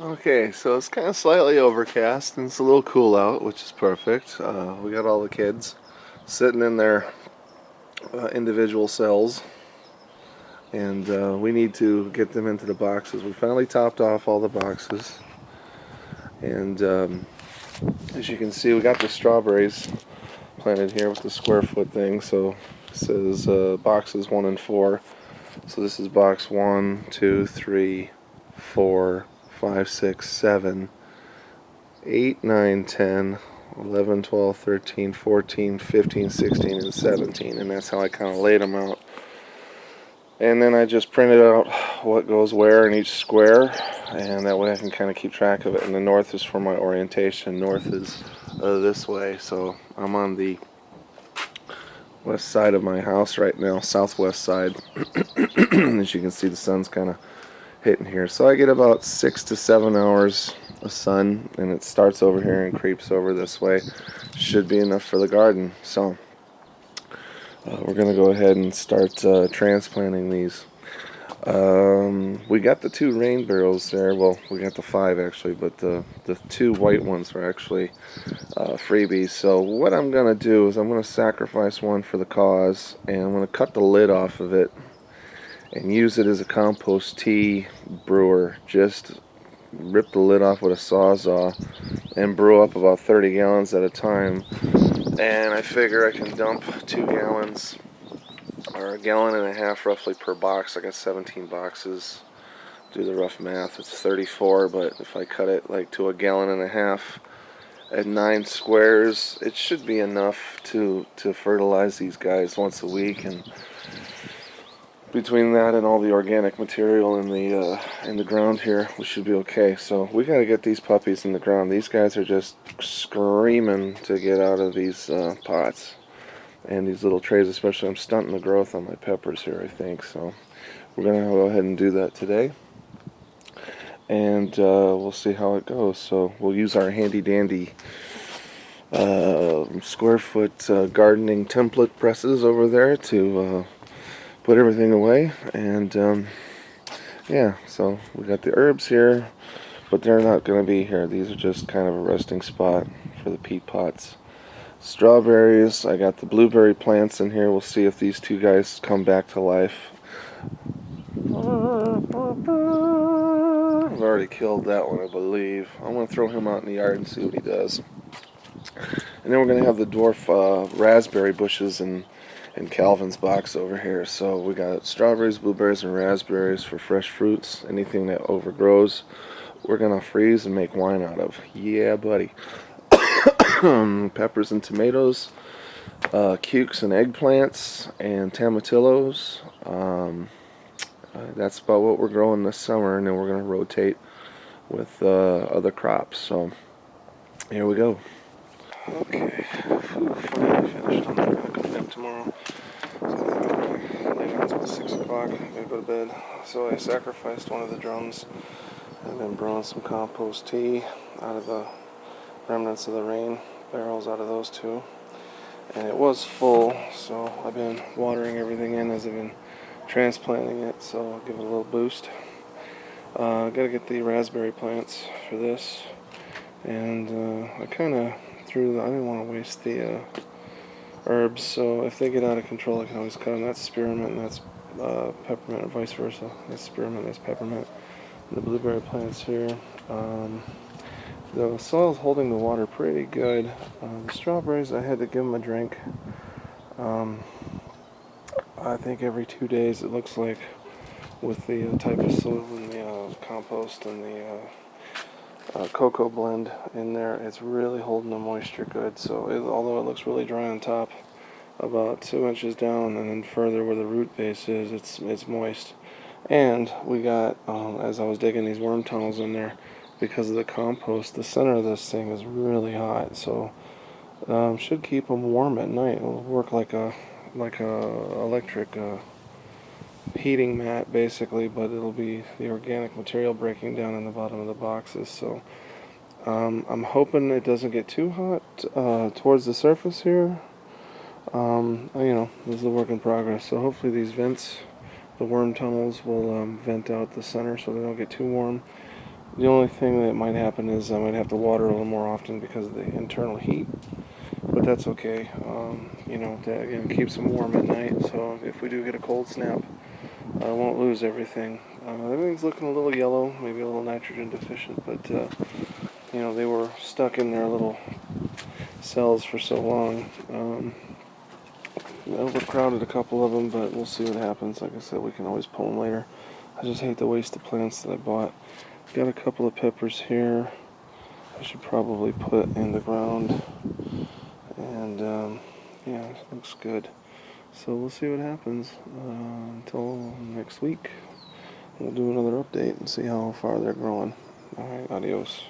Okay, so it's kind of slightly overcast and it's a little cool out, which is perfect. We got all the kids sitting in their individual cells, and we need to get them into the boxes. We finally topped off all the boxes, and as you can see, we got the strawberries planted here with the square foot thing. So it says boxes 1 and 4. So this is box 1, 2, 3, 4, 5, 6, 7. 8, 9, 10, 11, 12, 13, 14, 15, 16, and 17. And that's how I kind of laid them out. And then I just printed out what goes where in each square. And that way I can kind of keep track of it. And the north is for my orientation. North is this way. So I'm on the west side of my house right now. Southwest side. As you can see, the sun's kind of hitting here. So I get about 6 to 7 hours of sun, and it starts over here and creeps over this way. Should be enough for the garden. So we're going to go ahead and start transplanting these. We got the 2 rain barrels there. Well, we got the 5 actually, but the 2 white ones were actually freebies. So what I'm going to do is I'm going to sacrifice one for the cause, and I'm going to cut the lid off of it and use it as a compost tea brewer. Just rip the lid off with a sawzall and brew up about 30 gallons at a time. And I figure I can dump 2 gallons or 1.5 gallons roughly per box. I got 17 boxes. Do the rough math, it's 34, but if I cut it like to 1.5 gallons at 9 squares, it should be enough to fertilize these guys once a week. And between that and all the organic material in the ground here, we should be okay. So we got to get these puppies in the ground. These guys are just screaming to get out of these pots and these little trays. Especially, I'm stunting the growth on my peppers here, I think. So we're gonna go ahead and do that today, and we'll see how it goes. So we'll use our handy dandy square foot gardening template presses over there to put everything away. And yeah, so we got the herbs here, but they're not going to be here. These are just kind of a resting spot for the peat pots. Strawberries, I got the blueberry plants in here. We'll see if these 2 guys come back to life. I've already killed that one, I believe. I'm going to throw him out in the yard and see what he does. And then we're going to have the dwarf raspberry bushes in Calvin's box over here. So we got strawberries, blueberries, and raspberries for fresh fruits. Anything that overgrows, we're going to freeze and make wine out of. Yeah, buddy. Peppers and tomatoes, cukes and eggplants, and tomatillos. That's about what we're growing this summer, and then we're going to rotate with other crops. So here we go. Okay, finally finished. I'm not going to come back tomorrow. So later on, it's about 6 o'clock. I'm going to go to bed. So I sacrificed one of the drums. I've been brewing some compost tea out of the remnants of the rain barrels, out of those 2. And it was full, so I've been watering everything in as I've been transplanting it, so I'll give it a little boost. Gotta get the raspberry plants for this. And I kind of I didn't want to waste the herbs, so if they get out of control I can always cut them. That's spearmint and that's peppermint, or vice versa. That's spearmint, that's peppermint. And the blueberry plants here. The soil's holding the water pretty good. The strawberries, I had to give them a drink. I think every 2 days, it looks like, with the type of soil and the compost and the cocoa blend in there, it's really holding the moisture good. So although it looks really dry on top, about 2 inches down and then further where the root base is, it's moist. And we got, as I was digging these worm tunnels in there, because of the compost, the center of this thing is really hot. So should keep them warm at night. It'll work like a electric heating mat basically, but it'll be the organic material breaking down in the bottom of the boxes. So I'm hoping it doesn't get too hot towards the surface here. This is a work in progress. So hopefully these vents, the worm tunnels, will vent out the center so they don't get too warm. The only thing that might happen is I might have to water a little more often because of the internal heat, but that's okay. That again keeps them warm at night. So if we do get a cold snap, I won't lose everything. Everything's looking a little yellow, maybe a little nitrogen deficient, but they were stuck in their little cells for so long. I overcrowded a couple of them, but we'll see what happens. Like I said, we can always pull them later. I just hate to waste the plants that I bought. Got a couple of peppers here. I should probably put in the ground, and yeah, it looks good. So we'll see what happens until next week. We'll do another update and see how far they're growing. All right, adios.